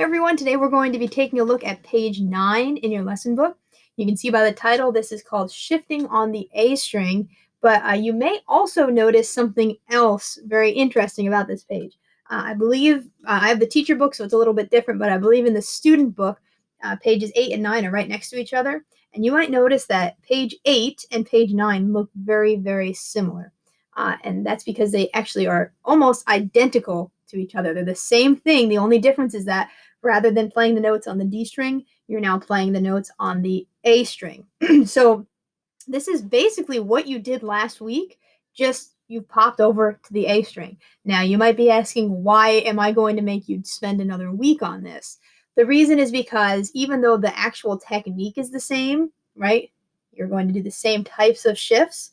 everyone. Today we're going to be taking a look at page 9 in your lesson book. You can see by the title, this is called Shifting on the A String, but you may also notice something else very interesting about this page. I believe I have the teacher book, so it's a little bit different, but I believe in the student book, pages 8 and 9 are right next to each other. And you might notice that page 8 and page 9 look very, very similar. And that's because they actually are almost identical to each other. They're the same thing. The only difference is that rather than playing the notes on the D string, you're now playing the notes on the A string. So this is basically what you did last week, just you popped over to the A string. Now you might be asking, why am I going to make you spend another week on this? The reason is because even though the actual technique is the same, right? You're going to do the same types of shifts,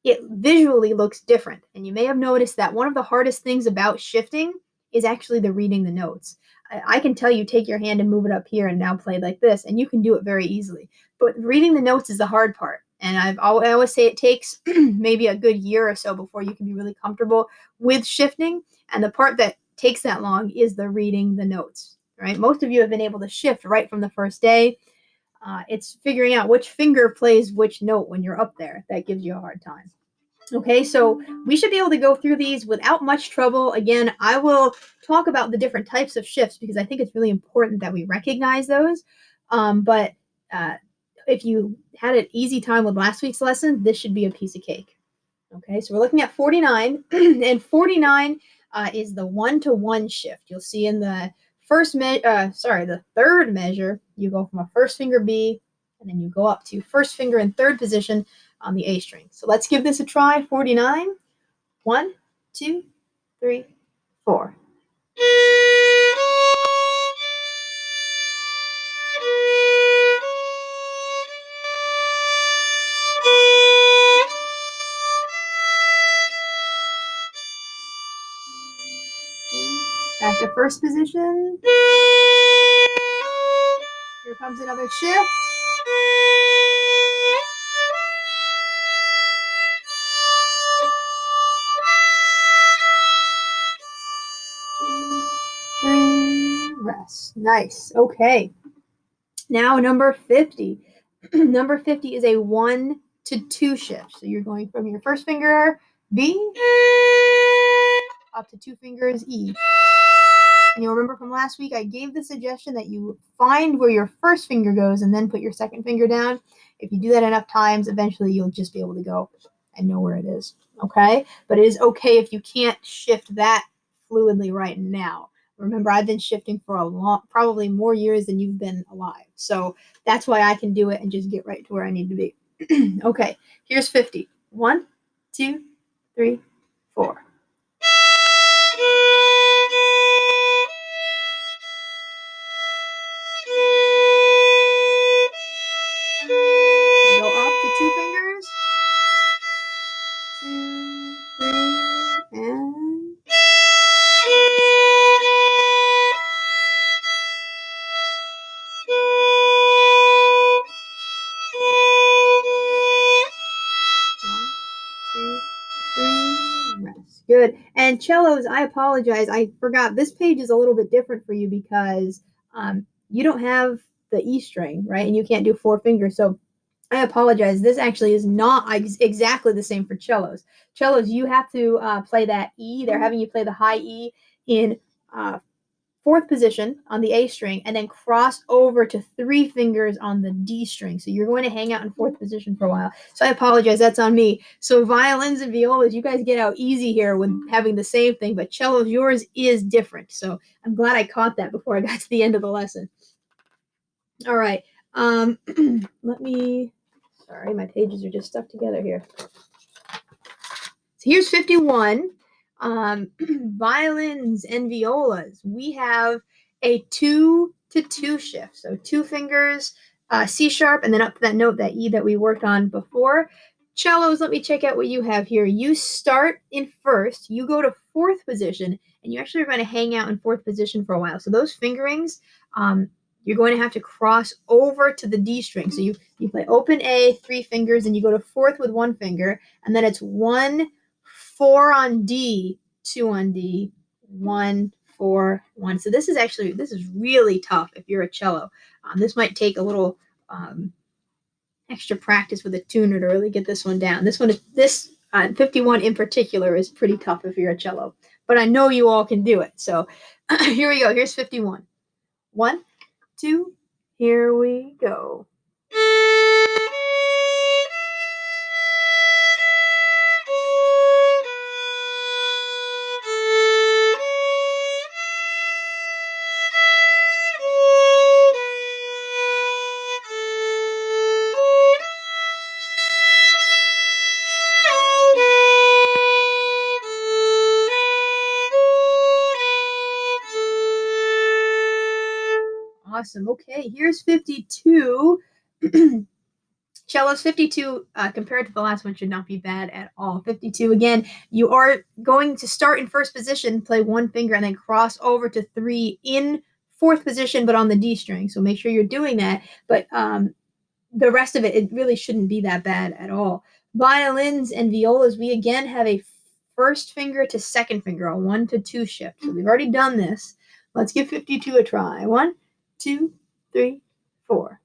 it visually looks different. And you may have noticed that one of the hardest things about shifting is actually the reading the notes. I can tell you, take your hand and move it up here and now play like this, and you can do it very easily. But reading the notes is the hard part. And I always say it takes maybe a good year or so before you can be really comfortable with shifting. And the part that takes that long is the reading the notes, right? Most of you have been able to shift right from the first day. It's figuring out which finger plays which note when you're up there that gives you a hard time. Okay, so we should be able to go through these without much trouble. Again, I will talk about the different types of shifts because I think it's really important that we recognize those. But if you had an easy time with last week's lesson, this should be a piece of cake. Okay, so we're looking at 49, and 49 is the one-to-one shift. You'll see in the the third measure, you go from a first finger B, and then you go up to first finger in third position on the A string. So let's give this a try. 49. 1, 2, 3, 4. Back to first position. Here comes another shift. Rest. Nice. Okay. Now number 50. Number 50 is a 1 to 2 shift. So you're going from your first finger B up to 2 fingers E. And you'll remember from last week, I gave the suggestion that you find where your first finger goes and then put your second finger down. If you do that enough times, eventually you'll just be able to go and know where it is. Okay? But it is okay if you can't shift that fluidly right now. Remember, I've been shifting for probably more years than you've been alive. So that's why I can do it and just get right to where I need to be. Okay, here's 50. 1, 2, 3, 4. Go up to 2 fingers. 2, 3, and... Rest. Good. And cellos, I apologize. I forgot. This page is a little bit different for you because you don't have the E string, right? And you can't do 4 fingers. So I apologize. This actually is not exactly the same for cellos. Cellos, you have to play that E. They're having you play the high E in 4th position on the A string and then cross over to 3 fingers on the D string. So you're going to hang out in 4th position for a while. So I apologize. That's on me. So violins and violas, you guys get out easy here with having the same thing, but cellos, yours is different. So I'm glad I caught that before I got to the end of the lesson. All right. Sorry, my pages are just stuck together here. So here's 51. Violins and violas, we have a 2 to 2 shift. So 2 fingers, C sharp, and then up to that note, that E that we worked on before. Cellos, let me check out what you have here. You start in first, you go to 4th position, and you actually are going to hang out in 4th position for a while. So those fingerings, you're going to have to cross over to the D string. So you play open A, 3 fingers, and you go to 4th with 1 finger, and then it's 1, 4 on D, 2 on D, 1, 4, 1. So this is really tough if you're a cello. This might take a little extra practice with a tuner to really get this one down. This 51 in particular is pretty tough if you're a cello, but I know you all can do it. So here we go. Here's 51. 1, 2, here we go. Awesome. Okay, here's 52. Cello's 52 compared to the last one should not be bad at all. 52, again, you are going to start in first position, play one finger, and then cross over to 3 in fourth position, but on the D string. So make sure you're doing that. But the rest of it really shouldn't be that bad at all. Violins and violas, we again have a first finger to second finger, a 1 to 2 shift. So we've already done this. Let's give 52 a try. 1, 2, 3, 4.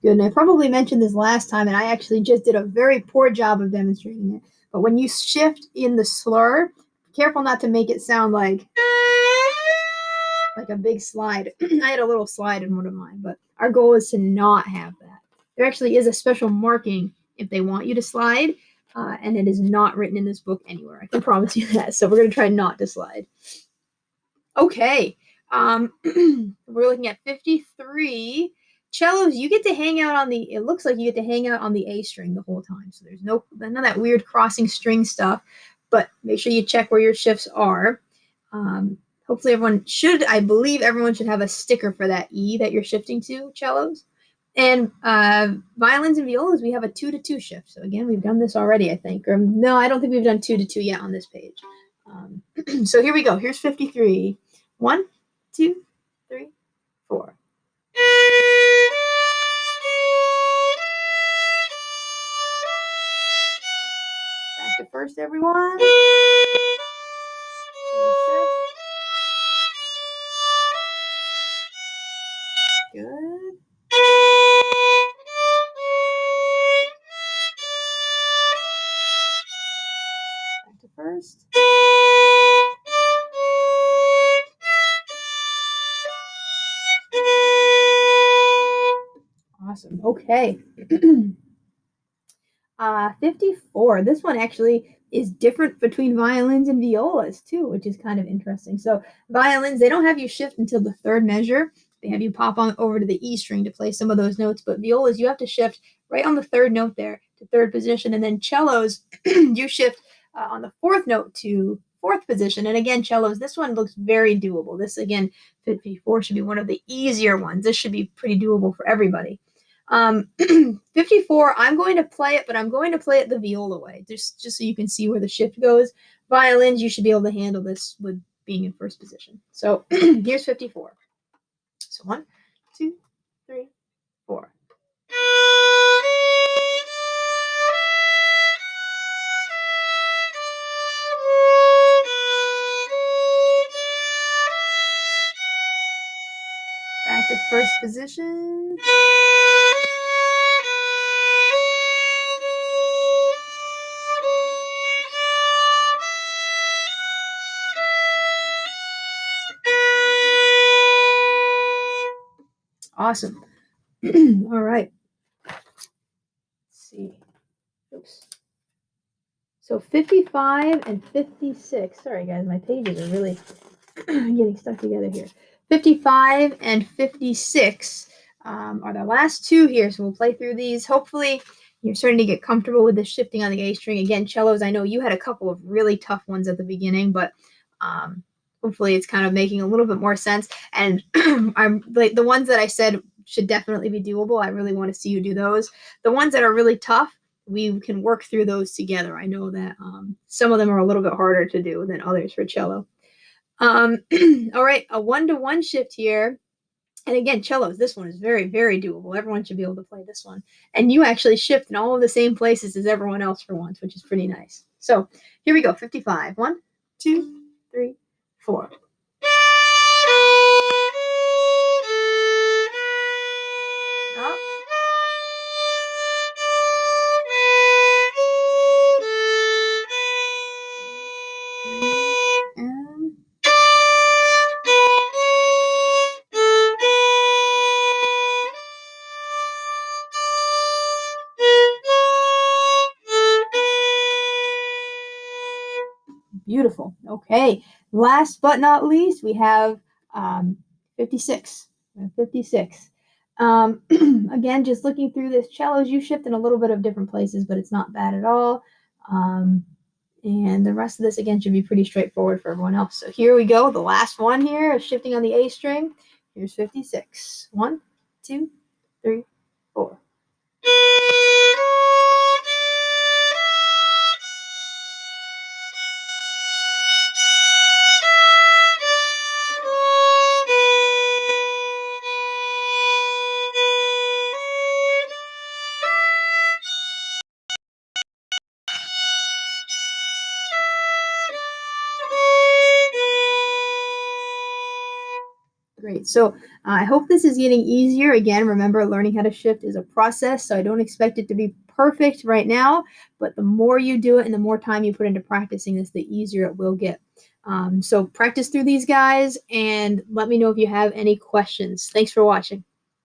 Good, and I probably mentioned this last time, and I actually just did a very poor job of demonstrating it. But when you shift in the slur, careful not to make it sound like a big slide. I had a little slide in one of mine, but our goal is to not have that. There actually is a special marking if they want you to slide, and it is not written in this book anywhere. I can promise you that. So we're going to try not to slide. Okay, we're looking at 53. Cellos, you get to hang out on it looks like you get to hang out on the A string the whole time. So there's none of that weird crossing string stuff, but make sure you check where your shifts are. Hopefully I believe everyone should have a sticker for that E that you're shifting to, cellos. And violins and violas, we have a 2 to 2 shift. So again, we've done this already, I think. Or no, I don't think we've done 2 to 2 yet on this page. So here we go. Here's 53. 1, 2, 3, 4. Back to first, everyone. Good. Back to first. Awesome. Okay. 54. This one actually is different between violins and violas too, which is kind of interesting. So violins, they don't have you shift until the third measure. They have you pop on over to the E string to play some of those notes. But violas, you have to shift right on the third note there to third position. And then cellos, you shift on the fourth note to fourth position. And again, cellos, this one looks very doable. This, again, 54 should be one of the easier ones. This should be pretty doable for everybody. 54, I'm going to play it, but I'm going to play it the viola way, just so you can see where the shift goes. Violins, you should be able to handle this with being in first position. So here's 54. So 1, 2, 3, 4. Back to first position. Awesome. All right. Let's see. Oops. So 55 and 56. Sorry, guys, my pages are really getting stuck together here. 55 and 56 are the last two here. So we'll play through these. Hopefully, you're starting to get comfortable with the shifting on the A string. Again, cellos, I know you had a couple of really tough ones at the beginning, but hopefully it's kind of making a little bit more sense. And I'm like the ones that I said should definitely be doable. I really want to see you do those. The ones that are really tough, we can work through those together. I know that some of them are a little bit harder to do than others for cello. All right, a 1-to-1 shift here. And again, cellos, this one is very, very doable. Everyone should be able to play this one. And you actually shift in all of the same places as everyone else for once, which is pretty nice. So here we go, 55. 1, 2, 3, 4. Up. And beautiful. Okay. Last but not least, we have 56. 56. Again, just looking through this, cellos, you shift in a little bit of different places, but it's not bad at all. And the rest of this, again, should be pretty straightforward for everyone else. So here we go. The last one here is shifting on the A string. Here's 56. 1, 2, 3, 4. Great. So I hope this is getting easier. Again, remember, learning how to shift is a process, so I don't expect it to be perfect right now, but the more you do it and the more time you put into practicing this, the easier it will get. So practice through these guys and let me know if you have any questions. Thanks for watching.